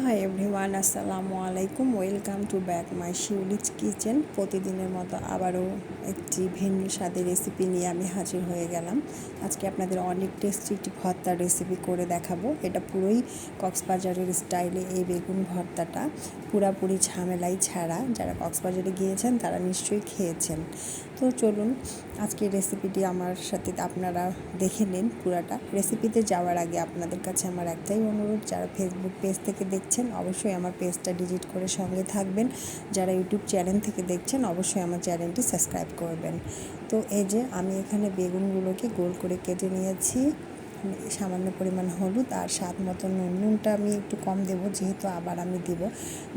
High everyone, আসসালামু আলাইকুম। Welcome to back my Shiuli's kitchen. প্রতিদিনের মতো আবারও একটি ভিন্ন স্বাদের রেসিপি নিয়ে আমি হাজির হয়ে গেলাম। আজকে আপনাদের অনেক টেস্টি একটি ভর্তার রেসিপি করে দেখাবো। এটা পুরোই কক্সবাজারের স্টাইলে এই বেগুন ভর্তাটা, পুরাপুরি ঝামেলাই ছাড়া। যারা কক্সবাজারে গিয়েছেন তারা নিশ্চয়ই খেয়েছেন। তো চলুন আজকের রেসিপিটি আমার সাথে আপনারা দেখে নিন পুরাটা। রেসিপিতে যাওয়ার আগে আপনাদের কাছে আমার একটাই অনুরোধ, যারা ফেসবুক পেজ থেকে দেখছেন অবশ্যই আমার পেজটা ভিজিট করে সঙ্গে থাকবেন। যারা ইউটিউব চ্যানেল থেকে দেখছেন অবশ্যই আমার চ্যানেলটি সাবস্ক্রাইব করবেন। তো এই যে আমি এখানে বেগুনগুলোকে গোল করে কেটে নিয়েছি, সামান্য পরিমাণ হলুদ আর স্বাদ মতো নুনটা আমি একটু কম দেব, যেহেতু আবার আমি দিব।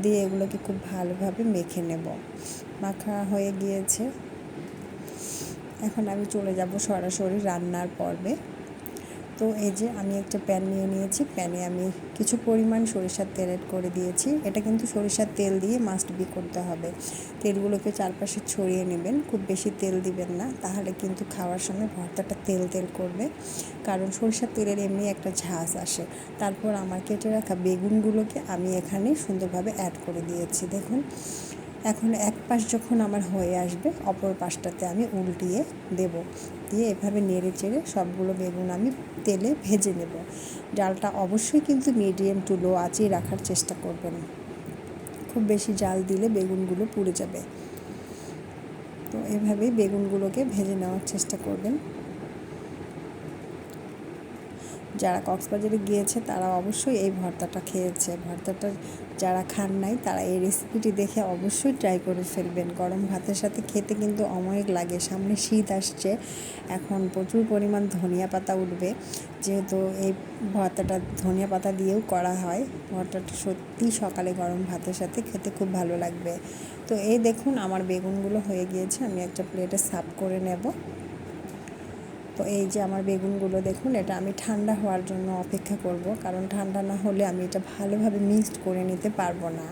দিয়ে এগুলোকে খুব ভালোভাবে মেখে নেব। মাখা হয়ে গিয়েছে, এখন আমি চলে যাব সরাসরি রান্নার পর্বে। তো এই যে আমি একটা প্যান নিয়ে নিয়েছি, প্যানে আমি কিছু পরিমাণ সরিষার তেল অ্যাড করে দিয়েছি। এটা কিন্তু সরিষার তেল দিয়ে মাস্ট বি করতে হবে। তেলগুলোকে চারপাশে ছড়িয়ে নেবেন, খুব বেশি তেল দিবেন না, তাহলে কিন্তু খাওয়ার সময় ভর্তাটা তেল তেল করবে, কারণ সরিষার তেলের এমনি একটা ঝাঁজ আসে। তারপর আমার কেটে রাখা বেগুনগুলোকে আমি এখানে সুন্দরভাবে অ্যাড করে দিয়েছি। দেখুন, এখন এক পাশ যখন আমার হয়ে আসবে, অপর পাশটাতে আমি উল্টিয়ে দেব। দিয়ে এভাবে নেড়ে চেড়ে সবগুলো বেগুন আমি তেলে ভেজে নেব। জালটা অবশ্যই কিন্তু মিডিয়াম টু লো আঁচেই রাখার চেষ্টা করবেন। খুব বেশি জাল দিলে বেগুনগুলো পুড়ে যাবে। তো এভাবেই বেগুনগুলোকে ভেজে নেওয়ার চেষ্টা করবেন। যারা কক্সবাজারে গিয়েছে তারা অবশ্যই এই ভর্তাটা খেয়েছে। ভর্তাটা যারা খান নাই তারা এই রেসিপিটি দেখে অবশ্যই ট্রাই করে ফেলবেন। গরম ভাতের সাথে খেতে কিন্তু অমায়িক লাগে। সামনে শীত আসছে, এখন প্রচুর পরিমাণ ধনিয়া পাতা উঠবে, যেহেতু এই ভর্তাটা ধনিয়া পাতা দিয়েও করা হয়। ভর্তাটা সত্যি সকালে গরম ভাতের সাথে খেতে খুব ভালো লাগবে। তো এই দেখুন আমার বেগুনগুলো হয়ে গিয়েছে, আমি একটা প্লেটে সার্ভ করে নেব। তো এই যে আমার বেগুনগুলো দেখুন, এটা আমি ঠান্ডা হওয়ার জন্য অপেক্ষা করব, কারণ ঠান্ডা না হলে আমি এটা ভালোভাবে মিক্সড করে নিতে পারবো না।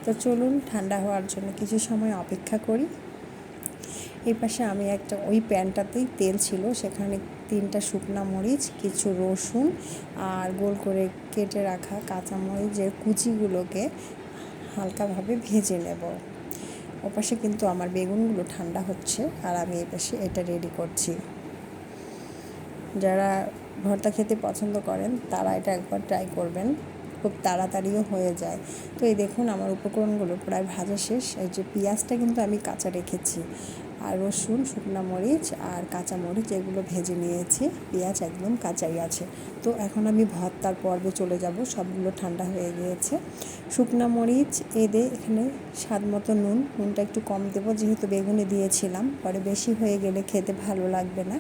তো চলুন ঠান্ডা হওয়ার জন্য কিছু সময় অপেক্ষা করি। এই পাশে আমি একটা ওই প্যানটাতেই তেল ছিল, সেখানে 3টা শুকনা মরিচ, কিছু রসুন আর গোল করে কেটে রাখা কাঁচামরিচের কুচিগুলোকে হালকাভাবে ভেজে নেব। ওপাশে কিন্তু আমার বেগুনগুলো ঠান্ডা হচ্ছে আর আমি এই পাশে এটা রেডি করছি। যারা ভর্তা খেতে পছন্দ করেন তারা এটা একবার ট্রাই করবেন, খুব তাড়াতাড়িও হয়ে যায়। তো এই দেখুন আমার উপকরণগুলো প্রায় ভাজা শেষ। এই যে পেঁয়াজটা কিন্তু আমি কাঁচা রেখেছি, আর রসুন, শুকনা মরিচ আর কাঁচা মরিচ এগুলো ভেজে নিয়েছি। পেঁয়াজ একদম কাঁচাই আছে। তো এখন আমি ভর্তার পর্বে চলে যাব। সবগুলো ঠান্ডা হয়ে গিয়েছে। শুকনা মরিচ এখানে স্বাদ মতো নুনটা একটু কম দেবো, যেহেতু বেগুনে দিয়েছিলাম, পরে বেশি হয়ে গেলে খেতে ভালো লাগবে না।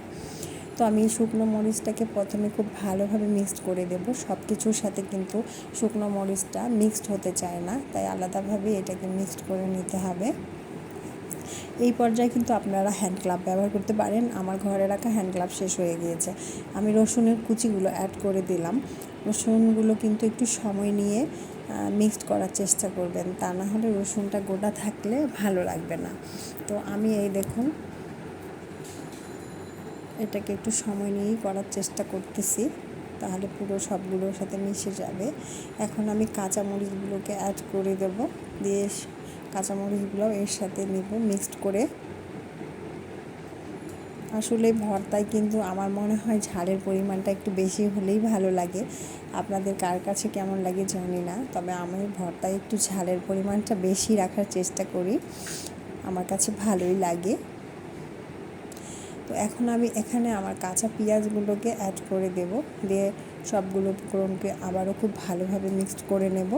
তো আমি শুকনো মরিচটাকে প্রথমে খুব ভালোভাবে মিক্সড করে দেব। সব কিছুর সাথে কিন্তু শুকনো মরিচটা মিক্সড হতে চায় না, তাই আলাদাভাবে এটাকে মিক্সড করে নিতে হবে। এই পর্যায়ে কিন্তু আপনারা হ্যান্ড গ্লাভ ব্যবহার করতে পারেন। আমার ঘরে রাখা হ্যান্ড গ্লাভ শেষ হয়ে গিয়েছে। আমি রসুনের কুচিগুলো অ্যাড করে দিলাম। রসুনগুলো কিন্তু একটু সময় নিয়ে মিক্সড করার চেষ্টা করবেন, তা না হলে রসুনটা গোটা থাকলে ভালো লাগবে না। তো আমি এই দেখুন এটাকে একটু সময় নিয়েই করার চেষ্টা করতেছি, তাহলে পুরো সবগুলোর সাথে মিশে যাবে। এখন আমি কাঁচামরিচগুলোকে অ্যাড করে দেব, দিয়ে কাঁচামরিচগুলো এর সাথে নেব মিক্সড করে। আসলে ভর্তায় কিন্তু আমার মনে হয় ঝালের পরিমাণটা একটু বেশি হলেই ভালো লাগে। আপনাদের কার কাছে কেমন লাগে জানি না, তবে আমি ভর্তায় একটু ঝালের পরিমাণটা বেশি রাখার চেষ্টা করি, আমার কাছে ভালোই লাগে। তো এখন আমি এখানে আমার কাঁচা পেঁয়াজগুলোকে অ্যাড করে দেব, দিয়ে সবগুলো উপকরণকে আবারও খুব ভালোভাবে মিক্সড করে নেব।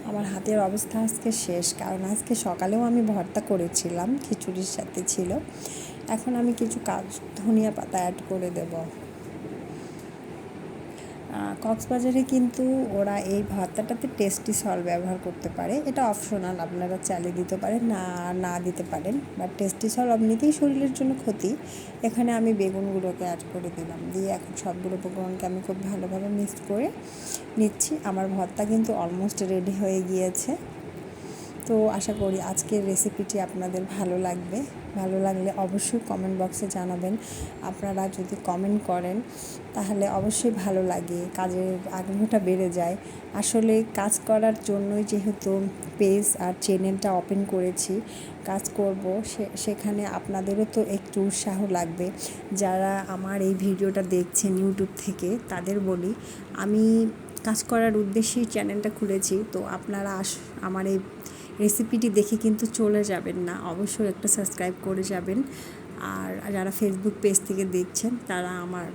আমার হাতের অবস্থা আজকে শেষ, কারণ আজকে সকালেও আমি ভর্তা করেছিলাম, খিচুড়ির সাথে ছিল। এখন আমি কিছু ধনিয়া পাতা অ্যাড করে দেব। কক্সবাজারে কিন্তু ওরা এই ভর্তাটাতে টেস্টি সল্ট ব্যবহার করতে পারে, এটা অপশনাল, আপনারা চালিয়ে দিতে পারেন না দিতে পারেন, বাট টেস্টি সল্ট এমনিতেই শরীরের জন্য ক্ষতি। এখানে আমি বেগুনগুলোকে অ্যাড করে দিলাম, দিয়ে এখন সবগুলো উপকরণকে আমি খুব ভালোভাবে মিক্স করে নিচ্ছি। আমার ভর্তা কিন্তু অলমোস্ট রেডি হয়ে গিয়েছে। তো আশা করি আজকের রেসিপিটি আপনাদের ভালো লাগবে। ভালো লাগলে অবশ্যই কমেন্ট বক্সে জানাবেন। আপনারা যদি কমেন্ট করেন তাহলে অবশ্যই ভালো লাগে, কাজের আগ্রহটা বেড়ে যায়। আসলে কাজ করার জন্যই যেহেতু পেজ আর চ্যানেলটা ওপেন করেছি, কাজ করব সেখানে আপনাদেরও তো একটু উৎসাহ লাগবে। যারা আমার এই ভিডিওটা দেখছেন ইউটিউব থেকে, তাদের বলি আমি কাজ করার উদ্দেশ্যেই চ্যানেলটা খুলেছি। তো আপনারা আমার এই রেসিপিটি দেখে কিন্তু চলে যাবেন না, অবশ্যই একটা সাবস্ক্রাইব করে যাবেন। আর যারা ফেসবুক পেজ থেকে দেখছেন তারা আমার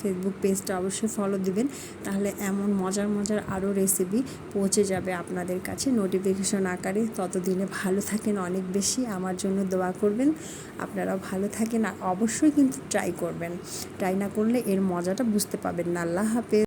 ফেসবুক পেজটা অবশ্যই ফলো দিবেন, তাহলে এমন মজার মজার আরও রেসিপি পৌঁছে যাবে আপনাদের কাছে নোটিফিকেশন আকারে। ততদিনে ভালো থাকেন অনেক বেশি, আমার জন্য দোয়া করবেন। আপনারাও ভালো থাকেন আর অবশ্যই কিন্তু ট্রাই করবেন, ট্রাই না করলে এর মজাটা বুঝতে পারবেন না। আল্লাহ হাফেজ।